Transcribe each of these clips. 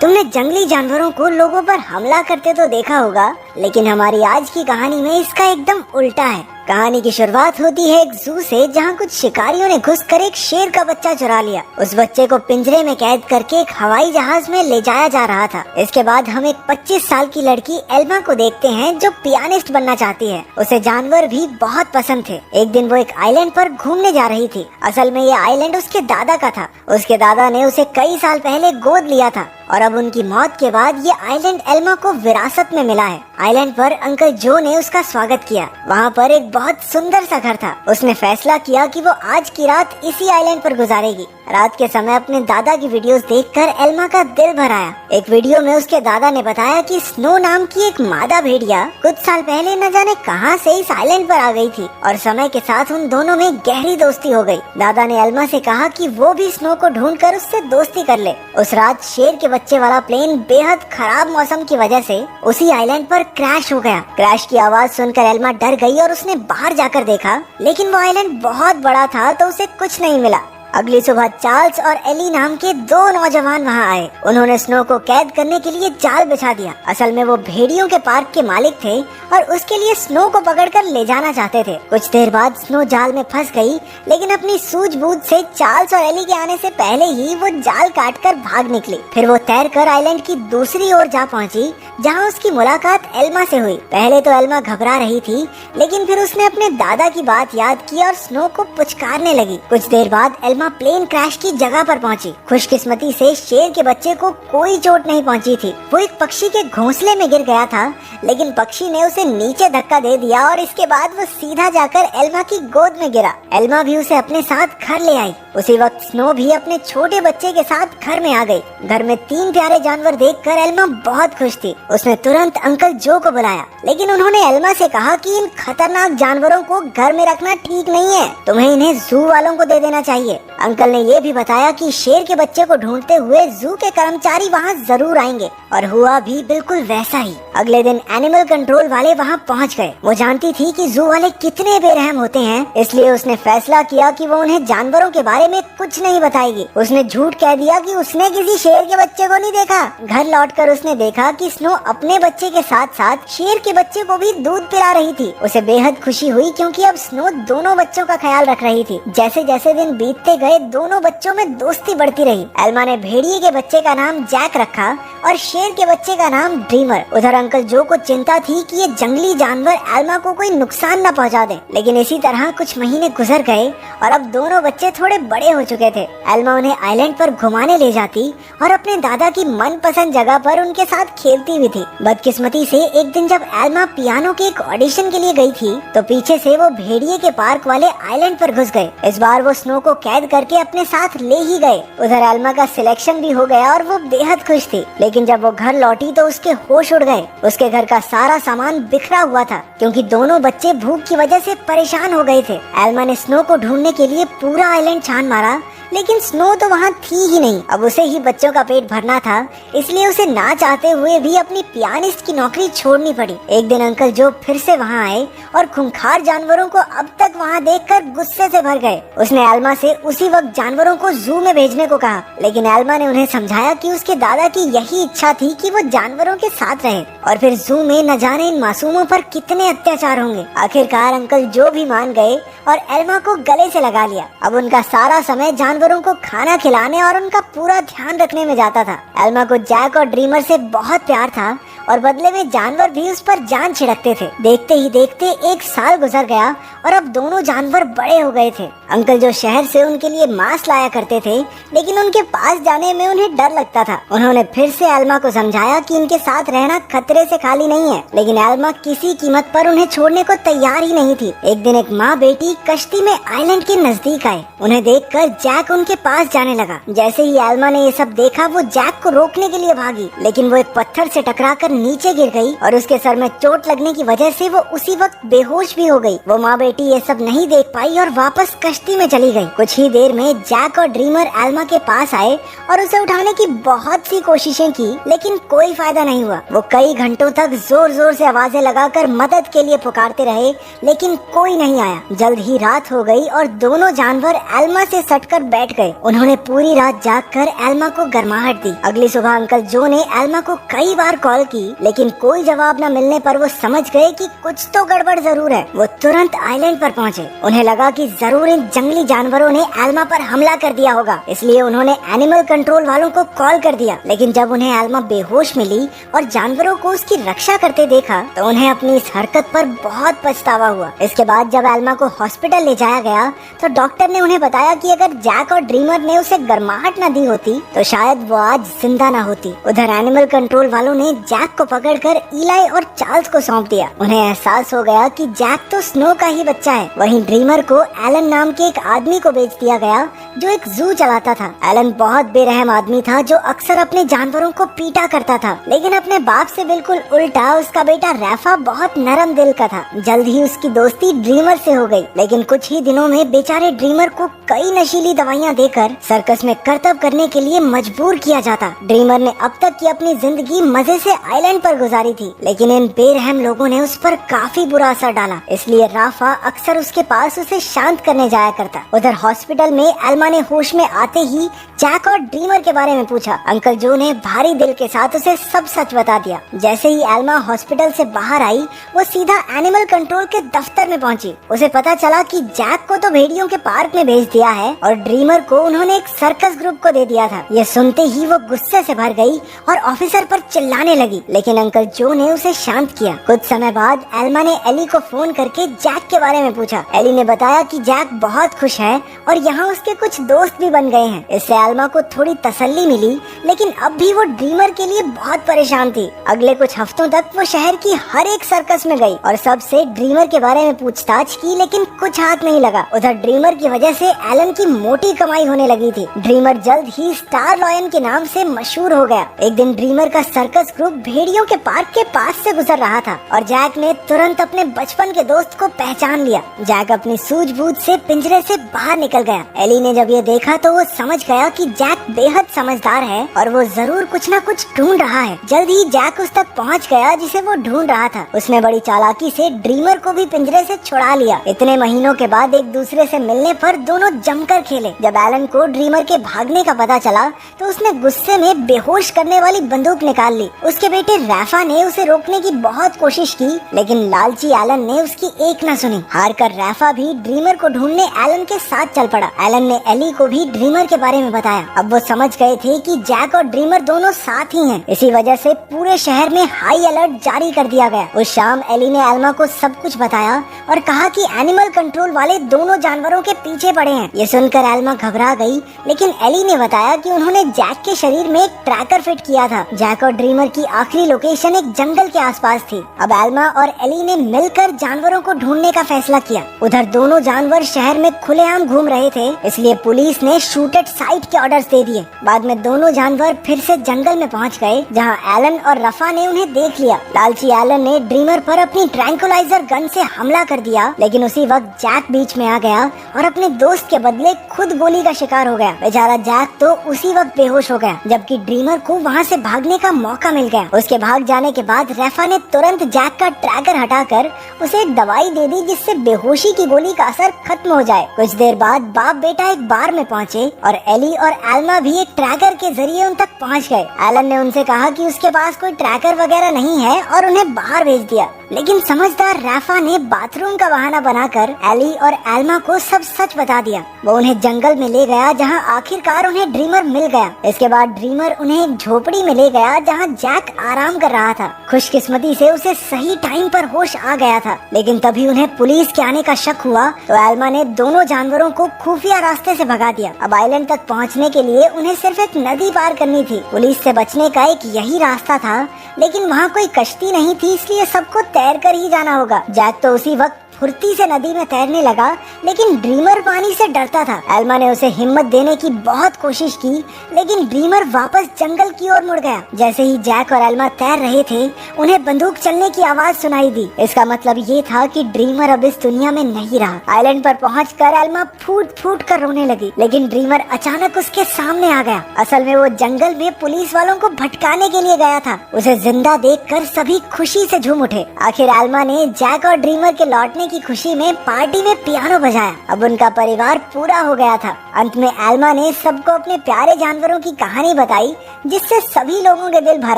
तुमने जंगली जानवरों को लोगों पर हमला करते तो देखा होगा, लेकिन हमारी आज की कहानी में इसका एकदम उल्टा है। कहानी की शुरुआत होती है एक जू से, जहाँ कुछ शिकारियों ने घुसकर एक शेर का बच्चा चुरा लिया। उस बच्चे को पिंजरे में कैद करके एक हवाई जहाज में ले जाया जा रहा था। इसके बाद हम एक 25 साल की लड़की एल्मा को देखते हैं, जो पियानिस्ट बनना चाहती है। उसे जानवर भी बहुत पसंद थे। एक दिन वो एक आइलैंड पर घूमने जा रही थी। असल में ये आइलैंड उसके दादा का था। उसके दादा ने उसे कई साल पहले गोद लिया था और अब उनकी मौत के बाद ये आइलैंड एल्मा को विरासत में मिला है। आइलैंड पर अंकल जो ने उसका स्वागत किया। वहाँ पर एक बहुत सुंदर सा घर था। उसने फैसला किया कि वो आज की रात इसी आइलैंड पर गुजारेगी। रात के समय अपने दादा की वीडियोस देखकर एल्मा का दिल भर आया। एक वीडियो में उसके दादा ने बताया कि स्नो नाम की एक मादा भेड़िया कुछ साल पहले न जाने कहां से इस आइलैंड पर आ गई थी और समय के साथ उन दोनों में गहरी दोस्ती हो गई। दादा ने एल्मा से कहा कि वो भी स्नो को ढूंढकर उससे दोस्ती कर ले। उस रात शेर के बच्चे वाला प्लेन बेहद खराब मौसम की वजह से उसी आइलैंड पर क्रैश हो गया। क्रैश की आवाज सुनकर एल्मा डर गई और उसने बाहर जाकर देखा, लेकिन वो आइलैंड बहुत बड़ा था तो उसे कुछ नहीं मिला। अगली सुबह चार्ल्स और एली नाम के दो नौजवान वहां आए। उन्होंने स्नो को कैद करने के लिए जाल बिछा दिया। असल में वो भेड़ियों के पार्क के मालिक थे और उसके लिए स्नो को पकड़कर ले जाना चाहते थे। कुछ देर बाद स्नो जाल में फंस गई, लेकिन अपनी सूझबूझ से चार्ल्स और एली के आने से पहले ही वो जाल काटकर भाग निकली। फिर वो तैरकर आइलैंड की दूसरी ओर जा पहुंची, जहां उसकी मुलाकात एल्मा से हुई। पहले तो एल्मा घबरा रही थी, लेकिन फिर उसने अपने दादा की बात याद की और स्नो को पुचकारने लगी। कुछ देर बाद एल्मा प्लेन क्रैश की जगह पर पहुंची। खुशकिस्मती से शेर के बच्चे को कोई चोट नहीं पहुंची थी। वो एक पक्षी के घोंसले में गिर गया था, लेकिन पक्षी ने उसे नीचे धक्का दे दिया और इसके बाद वो सीधा जाकर एल्मा की गोद में गिरा। एल्मा भी उसे अपने साथ घर ले आई। उसी वक्त स्नो भी अपने छोटे बच्चे के साथ घर में आ गई। घर में 3 प्यारे जानवर देखकर एल्मा बहुत खुश थी। उसने तुरंत अंकल जो को बुलाया, लेकिन उन्होंने एल्मा से कहा कि इन खतरनाक जानवरों को घर में रखना ठीक नहीं है, तुम्हें इन्हें जू वालों को दे देना चाहिए। अंकल ने ये भी बताया कि शेर के बच्चे को ढूंढते हुए जू के कर्मचारी वहाँ जरूर आएंगे, और हुआ भी बिल्कुल वैसा ही। अगले दिन एनिमल कंट्रोल वाले वहाँ पहुँच गए। वो जानती थी कि जू वाले कितने बेरहम होते हैं, इसलिए उसने फैसला किया कि वो उन्हें जानवरों के बारे में कुछ नहीं बताएगी। उसने झूठ कह दिया कि उसने किसी शेर के बच्चे को नहीं देखा। घर लौटकर उसने देखा कि स्नो अपने बच्चे के साथ साथ शेर के बच्चे को भी दूध पिला रही थी। उसे बेहद खुशी हुई, क्योंकि अब स्नो दोनों बच्चों का ख्याल रख रही थी। जैसे जैसे दिन बीतते गए, दोनों बच्चों में दोस्ती बढ़ती रही। एल्मा ने भेड़िए के बच्चे का नाम जैक रखा और शेर के बच्चे का नाम ड्रीमर। उधर अंकल जो को चिंता थी कि ये जंगली जानवर एल्मा को कोई नुकसान न पहुंचा दे, लेकिन इसी तरह कुछ महीने गुजर गए और अब दोनों बच्चे थोड़े बड़े हो चुके थे। एल्मा उन्हें आइलैंड पर घुमाने ले जाती और अपने दादा की मनपसंद जगह पर उनके साथ खेलती भी थी। बदकिस्मती से एक दिन जब एल्मा पियानो के एक ऑडिशन के लिए गई थी, तो पीछे से वो भेड़िए के पार्क वाले आइलैंड पर घुस गए। इस बार वो स्नो को कैद करके अपने साथ ले ही गए। उधर एल्मा का सिलेक्शन भी हो गया और वो बेहद खुश थी, लेकिन जब वो घर लौटी तो उसके होश उड़ गए। उसके घर का सारा सामान बिखरा हुआ था, क्योंकि दोनों बच्चे भूख की वजह से परेशान हो गए थे। एल्मा ने स्नो को ढूंढने के लिए पूरा आइलैंड छान मारा, लेकिन स्नो तो वहाँ थी ही नहीं। अब उसे ही बच्चों का पेट भरना था, इसलिए उसे ना चाहते हुए भी अपनी पियानिस्ट की नौकरी छोड़नी पड़ी। एक दिन अंकल जो फिर से वहाँ आए और खूंखार जानवरों को अब तक वहाँ देखकर गुस्से से भर गए। उसने एल्मा से उसी वक्त जानवरों को जू में भेजने को कहा, लेकिन एल्मा ने उन्हें समझाया कि उसके दादा की यही इच्छा थी कि वो जानवरों के साथ रहे, और फिर जू में न जाने इन मासूमों पर कितने अत्याचार होंगे। आखिरकार अंकल जो भी मान गए और एल्मा को गले से लगा लिया। अब उनका सारा समय जानवरों को खाना खिलाने और उनका पूरा ध्यान रखने में जाता था। एल्मा को जैक और ड्रीमर से बहुत प्यार था और बदले में जानवर भी उस पर जान छिड़कते थे। देखते ही देखते 1 साल गुजर गया और अब दोनों जानवर बड़े हो गए थे। अंकल जो शहर से उनके लिए मांस लाया करते थे, लेकिन उनके पास जाने में उन्हें डर लगता था। उन्होंने फिर से एल्मा को समझाया कि इनके साथ रहना खतरे से खाली नहीं है, लेकिन एल्मा किसी कीमत पर उन्हें छोड़ने को तैयार ही नहीं थी। एक दिन एक माँ बेटी कश्ती में आइलैंड के नजदीक आए। उन्हें देखकर जैक उनके पास जाने लगा। जैसे ही एल्मा ने ये सब देखा, वो जैक को रोकने के लिए भागी, लेकिन वो एक पत्थर से टकराकर नीचे गिर गई और उसके सर में चोट लगने की वजह से वो उसी वक्त बेहोश भी हो गई। वो माँ बेटी ये सब नहीं देख पाई और वापस कश्ती में चली गई। कुछ ही देर में जैक और ड्रीमर एल्मा के पास आए और उसे उठाने की बहुत सी कोशिशें की, लेकिन कोई फायदा नहीं हुआ। वो कई घंटों तक जोर जोर से आवाजें लगाकर मदद के लिए पुकारते रहे, लेकिन कोई नहीं आया। जल्द ही रात हो गई और दोनों जानवर एल्मा से सटकर बैठ गए। उन्होंने पूरी रात जागकर एल्मा को गर्माहट दी। अगली सुबह अंकल जो ने एल्मा को कई बार कॉल की, लेकिन कोई जवाब न मिलने पर वो समझ गए कि कुछ तो गड़बड़ जरूर है। वो तुरंत आइलैंड पर पहुँचे। उन्हें लगा कि जरूर इन जंगली जानवरों ने एल्मा पर हमला कर दिया होगा, इसलिए उन्होंने एनिमल कंट्रोल वालों को कॉल कर दिया। लेकिन जब उन्हें एल्मा बेहोश मिली और जानवरों को उसकी रक्षा करते देखा तो उन्हें अपनी इस हरकत पर बहुत पछतावा हुआ। इसके बाद जब एल्मा को हॉस्पिटल ले जाया गया तो डॉक्टर ने उन्हें बताया कि अगर जैक और ड्रीमर ने उसे गर्माहट न दी होती तो शायद वो आज जिंदा न होती। उधर एनिमल कंट्रोल वालों ने जैक को पकड़कर इलाई और चार्ल्स को सौंप दिया। उन्हें एहसास हो गया कि जैक तो स्नो का ही बच्चा है। वहीं ड्रीमर को एलन नाम के एक आदमी को बेच दिया गया जो एक जू चलाता था। एलन बहुत बेरहम आदमी था जो अक्सर अपने जानवरों को पीटा करता था, लेकिन अपने बाप से बिल्कुल उल्टा उसका बेटा रैफा बहुत नरम दिल का था। जल्द ही उसकी दोस्ती ड्रीमर से हो गई, लेकिन कुछ ही दिनों में बेचारे ड्रीमर को कई नशीली दवाइयां देकर सर्कस में करतब करने के लिए मजबूर किया जाता। ड्रीमर ने अब तक की अपनी जिंदगी मजे से आइलैंड पर गुजारी थी, लेकिन इन बेरहम लोगों ने उस पर काफी बुरा असर डाला, इसलिए राफा अक्सर उसके पास उसे शांत करने जाया करता। उधर हॉस्पिटल में एल्मा ने होश में आते ही जैक और ड्रीमर के बारे में पूछा। अंकल जो ने भारी दिल के साथ उसे सब सच बता दिया। जैसे ही एल्मा हॉस्पिटल से बाहर आई वो सीधा एनिमल कंट्रोल के दफ्तर में पहुंची। उसे पता चला कि जैक को तो भेड़ियों के पार्क में भेज दिया है और ड्रीमर को उन्होंने एक सर्कस ग्रुप को दे दिया था। ये सुनते ही वो गुस्से से भर गई और ऑफिसर पर चिल्लाने लगी, लेकिन अंकल जो ने उसे शांत किया। कुछ समय बाद एल्मा ने एली को फोन करके जैक के बारे में पूछा। एली ने बताया कि जैक बहुत खुश है और यहाँ उसके कुछ दोस्त भी बन गए हैं। इससे एल्मा को थोड़ी तसल्ली मिली, लेकिन अब भी वो ड्रीमर के लिए बहुत परेशान थी। अगले कुछ हफ्तों तक वो शहर की हर एक सर्कस में गई और सबसे ड्रीमर के बारे में पूछताछ की, लेकिन कुछ हाथ नहीं लगा। उधर ड्रीमर की वजह से एलन की मोटी कमाई होने लगी थी। ड्रीमर जल्द ही स्टार लॉयन के नाम से मशहूर हो गया। एक दिन ड्रीमर का सर्कस ग्रुप भेड़ियों के पार्क के पास से गुजर रहा था और जैक ने तुरंत अपने बचपन के दोस्त को पहचान लिया। जैक अपनी सूझबूझ से पिंजरे से बाहर निकल गया। एली ने जब ये देखा तो वो समझ गया कि जैक बेहद समझदार है और वो जरूर कुछ न कुछ ढूंढ रहा है। जल्द ही जैक उस तक पहुंच गया जिसे वो ढूंढ रहा था। उसने बड़ी चालाकी से ड्रीमर को भी पिंजरे से छुड़ा लिया। इतने महीनों के बाद एक दूसरे से मिलने पर दोनों जमकर खेले। जब एलन को ड्रीमर के भागने का पता चला तो उसने गुस्से में बेहोश करने वाली बंदूक निकाल ली। उसके बेटे रैफा ने उसे रोकने की बहुत कोशिश की, लेकिन लालची एलन ने उसकी एक न सुनी। हार कर रैफा भी ड्रीमर को ढूंढने एलन के साथ चल पड़ा। एलन ने एली को भी ड्रीमर के बारे में बताया। अब वो समझ गए थे कि जैक और ड्रीमर दोनों साथ ही हैं। इसी वजह से पूरे शहर में हाई अलर्ट जारी कर दिया गया। उस शाम एली ने एल्मा को सब कुछ बताया और कहा कि एनिमल कंट्रोल वाले दोनों जानवरों के पीछे पड़े हैं। ये सुनकर एल्मा घबरा गई, लेकिन एली ने बताया कि उन्होंने जैक के शरीर में एक ट्रैकर फिट किया था। जैक और ड्रीमर की आखिरी लोकेशन एक जंगल के आसपास थी। अब एल्मा और एली ने मिलकर जानवरों को ढूंढने का फैसला किया। उधर दोनों जानवर शहर में खुलेआम घूम रहे थे, इसलिए पुलिस ने शूट एट साइट के ऑर्डर्स दे दिए। बाद में दोनों जानवर फिर से जंगल में पहुंच गए, जहां एलन और रफा ने उन्हें देख लिया। लालची एलन ने ड्रीमर पर अपनी ट्रैंकुलाइजर गन से हमला कर दिया, लेकिन उसी वक्त जैक बीच में आ गया और अपने दोस्त के बदले खुद गोली का शिकार हो गया। बेचारा जैक तो उसी वक्त बेहोश हो गया, जबकि ड्रीमर को वहां से भागने का मौका मिल गया। उसके भाग जाने के बाद रफा ने तुरंत जैक का ट्रैकर हटाकर उसे एक दवाई दे दी, जिससे बेहोशी की गोली का असर खत्म हो जाए। कुछ देर बाद बाप बेटा एक बार में पहुंचे और एली और एल्मा भी एक ट्रैकर के जरिए उन तक पहुंच गए। एलन ने उनसे कहा कि उसके पास कोई ट्रैकर वगैरह नहीं है और उन्हें बाहर भेज दिया, लेकिन समझदार रैफा ने बाथरूम का बहाना बनाकर एली और एल्मा को सब सच बता दिया। वो उन्हें जंगल में ले गया, जहां आखिरकार उन्हें ड्रीमर मिल गया। इसके बाद ड्रीमर उन्हें एक झोपड़ी में ले गया, जहां जैक आराम कर रहा था। खुशकिस्मती से उसे सही टाइम पर होश आ गया था, लेकिन तभी उन्हें पुलिस के आने का शक हुआ तो एल्मा ने दोनों जानवरों को खुफिया रास्ते से भगा दिया। अब आइलैंड तक पहुंचने के लिए उन्हें सिर्फ एक नदी पार करनी थी। पुलिस से बचने का एक यही रास्ता था, लेकिन वहाँ कोई कश्ती नहीं थी, इसलिए सबको तैर कर ही जाना होगा। जैक तो उसी वक्त फुर्ती से नदी में तैरने लगा, लेकिन ड्रीमर पानी से डरता था। एल्मा ने उसे हिम्मत देने की बहुत कोशिश की, लेकिन ड्रीमर वापस जंगल की ओर मुड़ गया। जैसे ही जैक और एल्मा तैर रहे थे, उन्हें बंदूक चलने की आवाज सुनाई दी। इसका मतलब ये था कि ड्रीमर अब इस दुनिया में नहीं रहा। आइलैंड पर पहुंचकर एल्मा फूट फूट कर रोने लगी, लेकिन ड्रीमर अचानक उसके सामने आ गया। असल में वो जंगल में पुलिस वालों को भटकाने के लिए गया था। उसे जिंदा देखकर सभी खुशी से झूम उठे। आखिर एल्मा ने जैक और ड्रीमर के लौटने की खुशी में पार्टी में पियानो बजाया। अब उनका परिवार पूरा हो गया था। अंत में एल्मा ने सबको अपने प्यारे जानवरों की कहानी बताई, जिससे सभी लोगों के दिल भर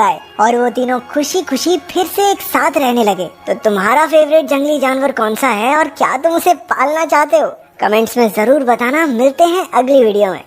आए और वो तीनों खुशी खुशी फिर से एक साथ रहने लगे। तो तुम्हारा फेवरेट जंगली जानवर कौन सा है और क्या तुम उसे पालना चाहते हो? कमेंट्स में जरूर बताना। मिलते हैं अगली वीडियो में।